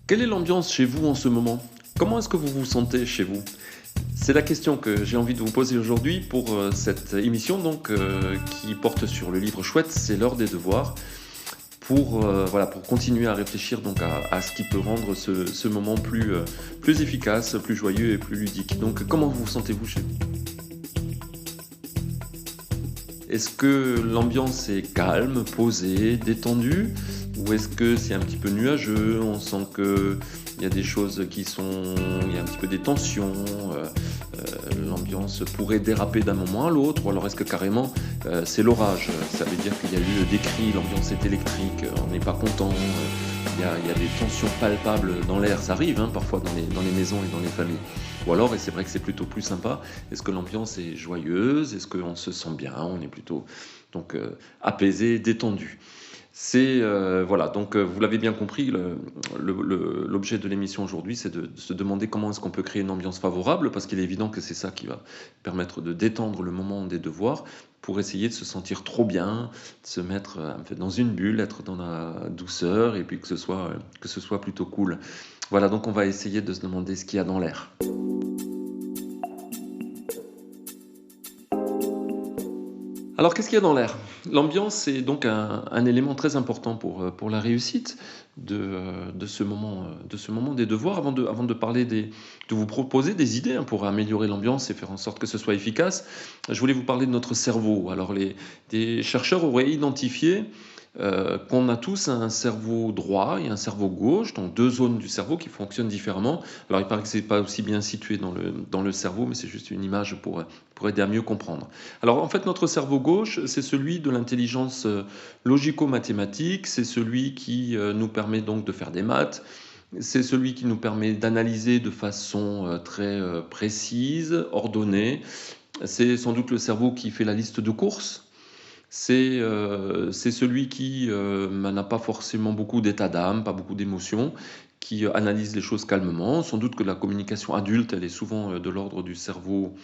Quelle est l'ambiance chez vous en ce moment? Comment est-ce que vous vous sentez chez vous? C'est la question que j'ai envie de vous poser aujourd'hui pour cette émission qui porte sur le livre chouette, c'est l'heure des devoirs, pour continuer à réfléchir à ce qui peut rendre ce moment plus efficace, plus joyeux et plus ludique. Donc comment vous sentez-vous chez vous? Est-ce que l'ambiance est calme, posée, détendue? Ou est-ce que c'est un petit peu nuageux? On sent qu'il y a des choses il y a un petit peu des tensions, l'ambiance pourrait déraper d'un moment à l'autre, ou alors est-ce que carrément c'est l'orage? Ça veut dire qu'il y a eu des cris, l'ambiance est électrique, on n'est pas content, il y a des tensions palpables dans l'air, ça arrive parfois dans les maisons et dans les familles. Ou alors, et c'est vrai que c'est plutôt plus sympa, est-ce que l'ambiance est joyeuse? Est-ce qu'on se sent bien? On est plutôt apaisé, détendu. Voilà, vous l'avez bien compris, l'objet de l'émission aujourd'hui, c'est de se demander comment est-ce qu'on peut créer une ambiance favorable, parce qu'il est évident que c'est ça qui va permettre de détendre le moment des devoirs, pour essayer de se sentir trop bien, de se mettre un peu dans une bulle, être dans la douceur, et puis que ce soit plutôt cool. Voilà, donc on va essayer de se demander ce qu'il y a dans l'air. Alors, qu'est-ce qu'il y a dans l'air? L'ambiance est donc un élément très important pour la réussite de ce moment des devoirs. Avant de parler de vous proposer des idées pour améliorer l'ambiance et faire en sorte que ce soit efficace, je voulais vous parler de notre cerveau. Alors, des chercheurs auraient identifié qu'on a tous un cerveau droit et un cerveau gauche, donc deux zones du cerveau qui fonctionnent différemment. Alors, il paraît que ce n'est pas aussi bien situé dans le cerveau, mais c'est juste une image pour aider à mieux comprendre. Alors en fait, notre cerveau gauche, c'est celui de l'intelligence logico-mathématique, c'est celui qui nous permet donc de faire des maths, c'est celui qui nous permet d'analyser de façon très précise, ordonnée. C'est sans doute le cerveau qui fait la liste de courses. C'est celui qui n'a pas forcément beaucoup d'état d'âme, pas beaucoup d'émotions, qui analyse les choses calmement. Sans doute que la communication adulte, elle est souvent de l'ordre du cerveau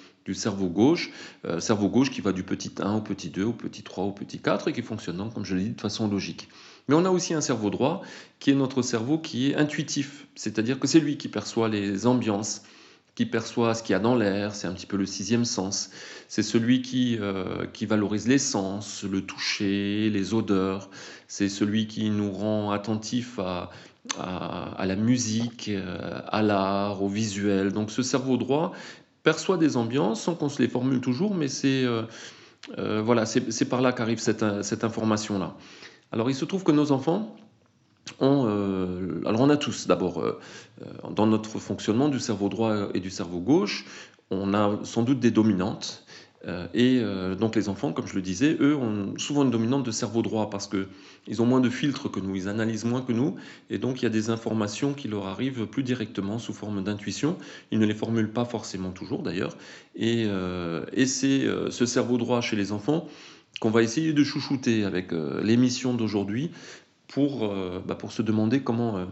gauche qui va du petit 1 au petit 2, au petit 3, au petit 4 et qui fonctionne donc, comme je l'ai dit, de façon logique. Mais on a aussi un cerveau droit qui est notre cerveau qui est intuitif, c'est-à-dire que c'est lui qui perçoit les ambiances, qui perçoit ce qu'il y a dans l'air, c'est un petit peu le sixième sens. C'est celui qui valorise les sens, le toucher, les odeurs. C'est celui qui nous rend attentifs à la musique, à l'art, au visuel. Donc ce cerveau droit perçoit des ambiances sans qu'on se les formule toujours, mais c'est par là qu'arrive cette information-là. Alors il se trouve que nos enfants alors on a tous d'abord, dans notre fonctionnement du cerveau droit et du cerveau gauche, on a sans doute des dominantes. Donc les enfants, comme je le disais, eux ont souvent une dominante de cerveau droit parce qu'ils ont moins de filtres que nous, ils analysent moins que nous, et donc il y a des informations qui leur arrivent plus directement sous forme d'intuition. Ils ne les formulent pas forcément toujours d'ailleurs. Et c'est ce cerveau droit chez les enfants qu'on va essayer de chouchouter avec l'émission d'aujourd'hui pour se demander comment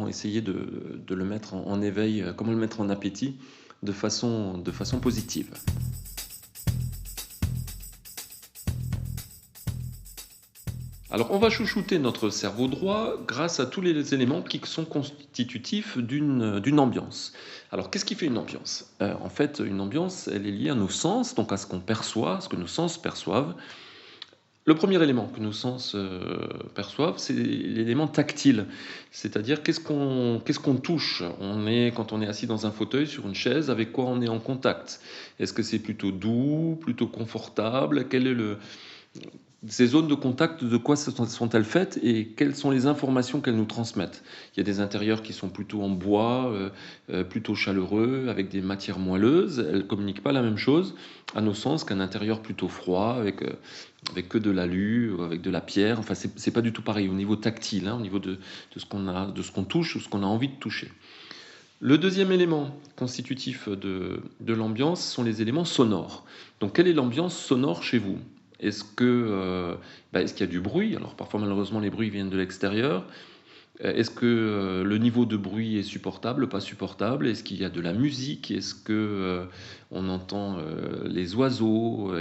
essayer de le mettre en éveil, comment le mettre en appétit de façon positive. Alors, on va chouchouter notre cerveau droit grâce à tous les éléments qui sont constitutifs d'une ambiance. Alors, qu'est-ce qui fait une ambiance? En fait, une ambiance, elle est liée à nos sens, donc à ce qu'on perçoit, à ce que nos sens perçoivent. Le premier élément que nos sens perçoivent, c'est l'élément tactile. C'est-à-dire qu'est-ce qu'on touche? Quand on est assis dans un fauteuil, sur une chaise, avec quoi on est en contact? Est-ce que c'est plutôt doux, plutôt confortable? Ces zones de contact, de quoi sont-elles faites et quelles sont les informations qu'elles nous transmettent? Il y a des intérieurs qui sont plutôt en bois, plutôt chaleureux, avec des matières moelleuses. Elles ne communiquent pas la même chose à nos sens qu'un intérieur plutôt froid, avec que de l'alu, avec de la pierre. Enfin, c'est pas du tout pareil au niveau tactile, au niveau de ce qu'on touche ou ce qu'on a envie de toucher. Le deuxième élément constitutif de l'ambiance sont les éléments sonores. Donc, quelle est l'ambiance sonore chez vous? Est-ce qu'il y a du bruit? Alors parfois malheureusement les bruits viennent de l'extérieur. Est-ce que le niveau de bruit est supportable, pas supportable? Est-ce qu'il y a de la musique? Est-ce que on entend les oiseaux?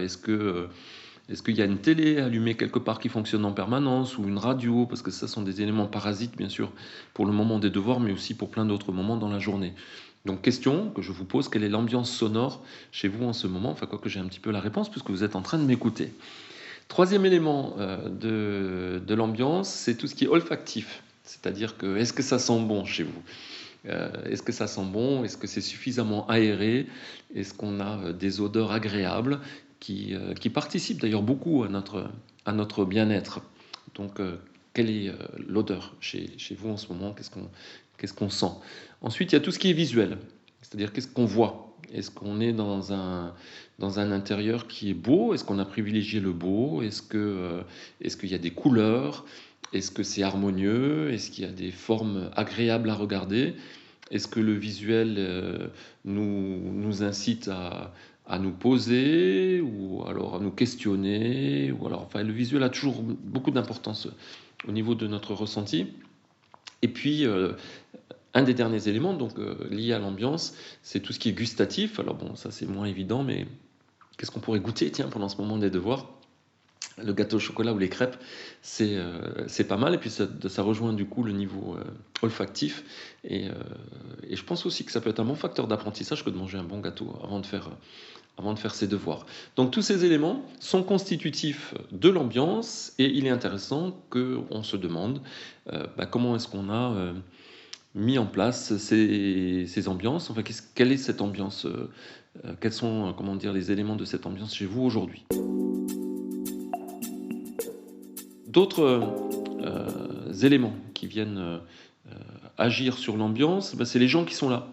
Est-ce qu'il y a une télé allumée quelque part qui fonctionne en permanence ou une radio? Parce que ça sont des éléments parasites, bien sûr, pour le moment des devoirs, mais aussi pour plein d'autres moments dans la journée. Donc, question que je vous pose, quelle est l'ambiance sonore chez vous en ce moment? Enfin, quoi que j'ai un petit peu la réponse, puisque vous êtes en train de m'écouter. Troisième élément de l'ambiance, c'est tout ce qui est olfactif. C'est-à-dire que, est-ce que ça sent bon chez vous? Est-ce que ça sent bon? Est-ce que c'est suffisamment aéré? Est-ce qu'on a des odeurs agréables qui participent d'ailleurs beaucoup à notre bien-être? Donc, quelle est l'odeur chez vous en ce moment? Qu'est-ce qu'on sent? Ensuite, il y a tout ce qui est visuel, c'est-à-dire qu'est-ce qu'on voit? Est-ce qu'on est dans un intérieur qui est beau? Est-ce qu'on a privilégié le beau? Est-ce qu'il y a des couleurs? Est-ce que c'est harmonieux? Est-ce qu'il y a des formes agréables à regarder? Est-ce que le visuel nous incite à nous poser ou alors à nous questionner ou alors, enfin, le visuel a toujours beaucoup d'importance au niveau de notre ressenti. Et puis, un des derniers éléments donc, lié à l'ambiance, c'est tout ce qui est gustatif. Alors bon, ça c'est moins évident, mais qu'est-ce qu'on pourrait goûter, tiens, pendant ce moment des devoirs? Le gâteau au chocolat ou les crêpes, c'est pas mal. Et puis ça rejoint du coup le niveau olfactif. Et je pense aussi que ça peut être un bon facteur d'apprentissage que de manger un bon gâteau avant de faire ses devoirs. Donc tous ces éléments sont constitutifs de l'ambiance et il est intéressant qu'on se demande comment est-ce qu'on a mis en place ces ambiances. Enfin, quelle est cette ambiance quels sont comment dire, les éléments de cette ambiance chez vous aujourd'hui? D'autres éléments qui viennent agir sur l'ambiance, c'est les gens qui sont là.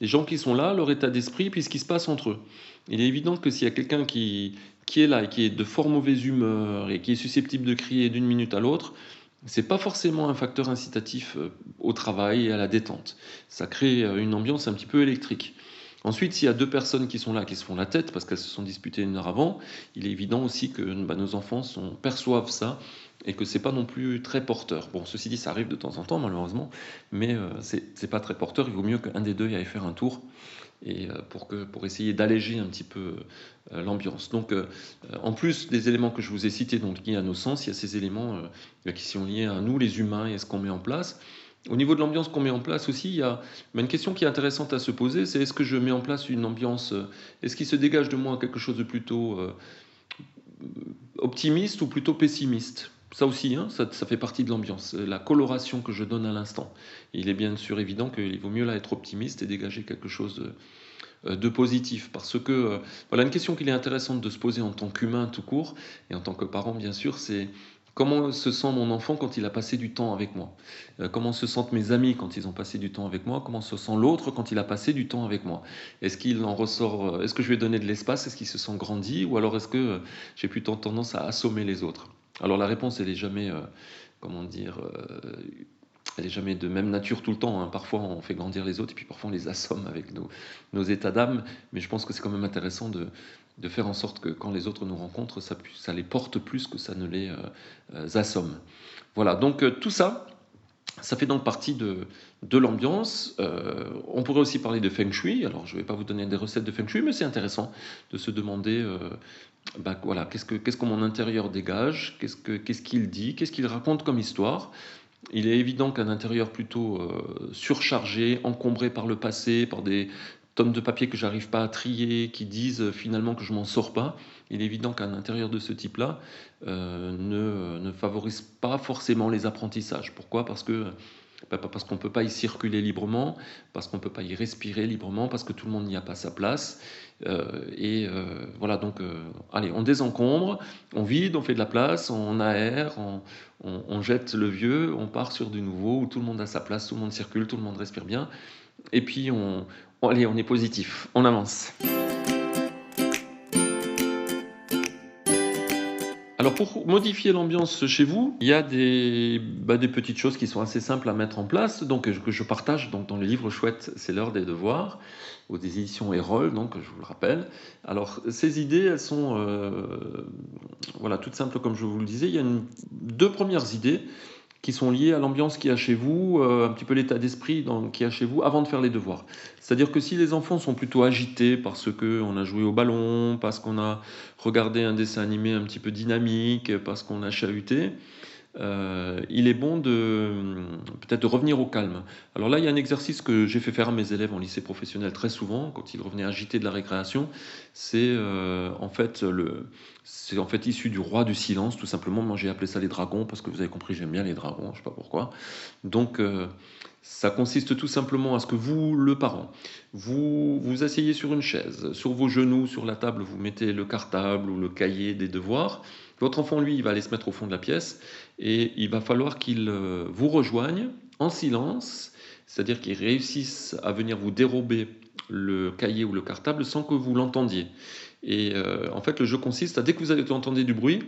Les gens qui sont là, leur état d'esprit, puis ce qui se passe entre eux. Il est évident que s'il y a quelqu'un qui est là et qui est de fort mauvaise humeur et qui est susceptible de crier d'une minute à l'autre, c'est pas forcément un facteur incitatif au travail et à la détente. Ça crée une ambiance un petit peu électrique. Ensuite, s'il y a deux personnes qui sont là, qui se font la tête parce qu'elles se sont disputées une heure avant, il est évident aussi que nos enfants perçoivent ça et que c'est pas non plus très porteur. Bon, ceci dit, ça arrive de temps en temps, malheureusement, mais c'est pas très porteur. Il vaut mieux qu'un des deux y aille faire un tour et pour essayer d'alléger un petit peu l'ambiance. Donc, en plus des éléments que je vous ai cités, donc liés à nos sens, il y a ces éléments qui sont liés à nous, les humains, et ce qu'on met en place. Au niveau de l'ambiance qu'on met en place aussi, il y a une question qui est intéressante à se poser, c'est est-ce que je mets en place une ambiance, est-ce qu'il se dégage de moi quelque chose de plutôt optimiste ou plutôt pessimiste? Ça aussi, hein, ça fait partie de l'ambiance, la coloration que je donne à l'instant. Il est bien sûr évident qu'il vaut mieux là être optimiste et dégager quelque chose de positif. Parce que, voilà, une question qu'il est intéressante de se poser en tant qu'humain tout court, et en tant que parent bien sûr, c'est comment se sent mon enfant quand il a passé du temps avec moi? Comment se sentent mes amis quand ils ont passé du temps avec moi? Comment se sent l'autre quand il a passé du temps avec moi? Est-ce qu'il en ressort, est-ce que je lui ai donné de l'espace? Est-ce qu'il se sent grandi? Ou alors est-ce que j'ai plutôt tendance à assommer les autres? Alors la réponse, elle est jamais, comment dire, elle est jamais de même nature tout le temps, hein. Parfois on fait grandir les autres et puis parfois on les assomme avec nos états d'âme. Mais je pense que c'est quand même intéressant de faire en sorte que quand les autres nous rencontrent, ça les porte plus que ça ne les assomme. Voilà, donc tout ça, ça fait donc partie de l'ambiance. On pourrait aussi parler de Feng Shui. Alors, je ne vais pas vous donner des recettes de Feng Shui, mais c'est intéressant de se demander voilà, qu'est-ce que mon intérieur dégage, qu'est-ce qu'il dit, qu'est-ce qu'il raconte comme histoire. Il est évident qu'un intérieur plutôt surchargé, encombré par le passé, par des tonnes de papier que j'arrive pas à trier, qui disent finalement que je m'en sors pas, il est évident qu'un intérieur de ce type-là ne favorise pas forcément les apprentissages. Pourquoi? Parce qu'on ne peut pas y circuler librement, parce qu'on ne peut pas y respirer librement, parce que tout le monde n'y a pas sa place. Voilà, donc, allez, on désencombre, on vide, on fait de la place, on aère, on jette le vieux, on part sur du nouveau, où tout le monde a sa place, tout le monde circule, tout le monde respire bien. Et puis, allez, on est positif, on avance. Alors pour modifier l'ambiance chez vous, il y a des petites choses qui sont assez simples à mettre en place, donc que je partage donc, dans le livre chouette C'est l'heure des devoirs, aux éditions Erol, donc je vous le rappelle. Alors ces idées, elles sont voilà, toutes simples comme je vous le disais. Il y a deux premières idées qui sont liées à l'ambiance qu'il y a chez vous, un petit peu l'état d'esprit qu'il y a chez vous avant de faire les devoirs. C'est-à-dire que si les enfants sont plutôt agités parce qu'on a joué au ballon, parce qu'on a regardé un dessin animé un petit peu dynamique, parce qu'on a chahuté, il est bon peut-être de revenir au calme. Alors là, il y a un exercice que j'ai fait faire à mes élèves en lycée professionnel très souvent, quand ils revenaient agités de la récréation. C'est c'est en fait issu du roi du silence, tout simplement. Moi, j'ai appelé ça les dragons, parce que vous avez compris, j'aime bien les dragons, je ne sais pas pourquoi. Donc, ça consiste tout simplement à ce que vous, le parent, vous vous asseyez sur une chaise, sur vos genoux, sur la table, vous mettez le cartable ou le cahier des devoirs. Votre enfant, lui, il va aller se mettre au fond de la pièce et il va falloir qu'il vous rejoigne en silence, c'est-à-dire qu'il réussisse à venir vous dérober le cahier ou le cartable sans que vous l'entendiez. Et en fait, le jeu consiste à, dès que vous entendez du bruit,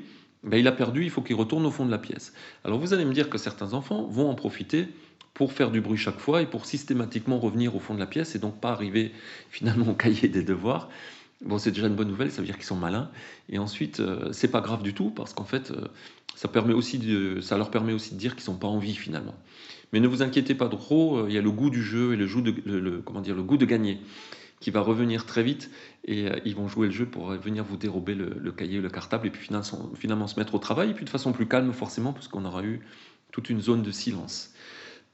ben, il a perdu, il faut qu'il retourne au fond de la pièce. Alors vous allez me dire que certains enfants vont en profiter pour faire du bruit chaque fois et pour systématiquement revenir au fond de la pièce et donc pas arriver finalement au cahier des devoirs. Bon, c'est déjà une bonne nouvelle, ça veut dire qu'ils sont malins. Et ensuite, c'est pas grave du tout, parce qu'en fait, ça leur permet aussi de dire qu'ils sont pas en vie finalement. Mais ne vous inquiétez pas trop, il y a le goût du jeu et le goût de gagner qui va revenir très vite, et ils vont jouer le jeu pour venir vous dérober le cahier, le cartable, et puis finalement se mettre au travail, et puis de façon plus calme forcément, parce qu'on aura eu toute une zone de silence.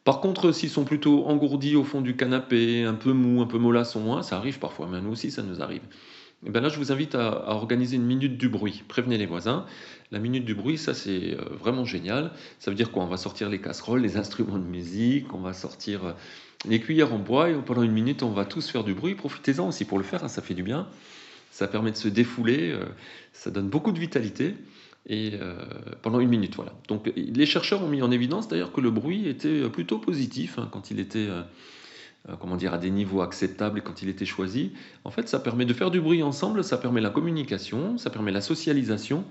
Par contre, s'ils sont plutôt engourdis au fond du canapé, un peu mou, un peu mollassons, ça arrive parfois, mais à nous aussi ça nous arrive. Et bien là, je vous invite à organiser une minute du bruit. Prévenez les voisins. La minute du bruit, ça c'est vraiment génial. Ça veut dire quoi? On va sortir les casseroles, les instruments de musique, on va sortir les cuillères en bois, et pendant une minute, on va tous faire du bruit. Profitez-en aussi pour le faire, hein, ça fait du bien. Ça permet de se défouler, ça donne beaucoup de vitalité. Et pendant une minute, voilà. Donc les chercheurs ont mis en évidence d'ailleurs que le bruit était plutôt positif, hein, quand il était à des niveaux acceptables et quand il était choisi. En fait, ça permet de faire du bruit ensemble, ça permet la communication, ça permet la socialisation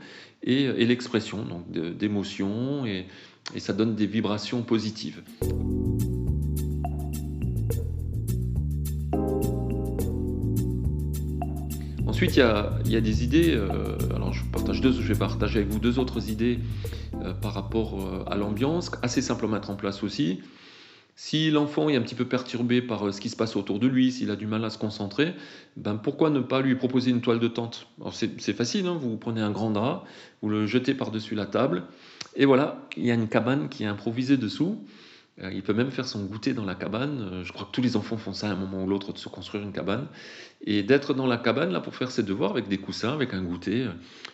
et l'expression donc d'émotions, et ça donne des vibrations positives. Ensuite, il y a des idées, alors je vais partager avec vous deux autres idées par rapport à l'ambiance, assez simple à mettre en place aussi. Si l'enfant est un petit peu perturbé par ce qui se passe autour de lui, s'il a du mal à se concentrer, ben pourquoi ne pas lui proposer une toile de tente? Alors c'est facile, hein, vous prenez un grand drap, vous le jetez par-dessus la table, et voilà, il y a une cabane qui est improvisée dessous. Il peut même faire son goûter dans la cabane. Je crois que tous les enfants font ça à un moment ou l'autre, de se construire une cabane. Et d'être dans la cabane là pour faire ses devoirs avec des coussins, avec un goûter,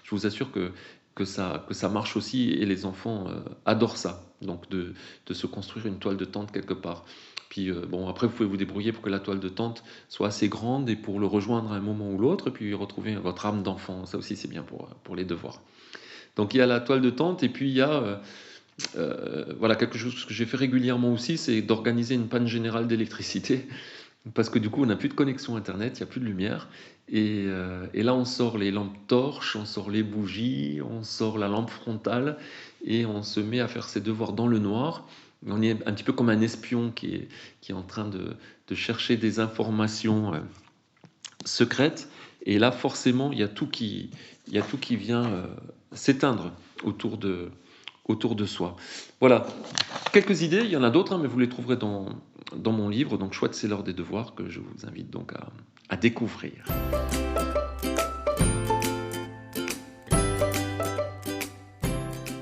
je vous assure que ça marche aussi, et les enfants adorent ça, donc de se construire une toile de tente quelque part. Puis bon, après vous pouvez vous débrouiller pour que la toile de tente soit assez grande et pour le rejoindre à un moment ou l'autre, et puis retrouver votre âme d'enfant. Ça aussi c'est bien pour les devoirs. Donc il y a la toile de tente, et puis il y a voilà, quelque chose que j'ai fait régulièrement aussi, c'est d'organiser une panne générale d'électricité, parce que du coup on n'a plus de connexion internet, il n'y a plus de lumière, et là on sort les lampes torches, on sort les bougies, on sort la lampe frontale, et on se met à faire ses devoirs dans le noir. On est un petit peu comme un espion qui est en train de chercher des informations secrètes, et là forcément il y a tout qui vient s'éteindre autour de soi. Voilà, quelques idées, il y en a d'autres, hein, mais vous les trouverez dans mon livre, donc Chouette, c'est l'heure des devoirs, que je vous invite donc à découvrir.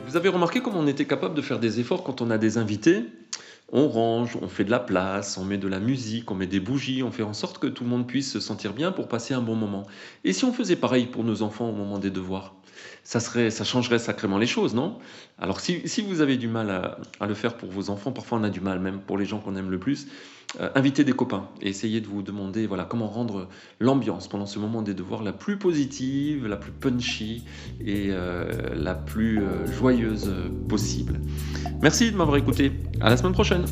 Vous avez remarqué comment on était capable de faire des efforts quand on a des invités? On range, on fait de la place, on met de la musique, on met des bougies, on fait en sorte que tout le monde puisse se sentir bien pour passer un bon moment. Et si on faisait pareil pour nos enfants au moment des devoirs? Ça changerait sacrément les choses, non? Alors si vous avez du mal à le faire pour vos enfants, parfois on a du mal même pour les gens qu'on aime le plus, invitez des copains et essayez de vous demander comment rendre l'ambiance pendant ce moment des devoirs la plus positive, la plus punchy et la plus joyeuse possible. Merci de m'avoir écouté. À la semaine prochaine.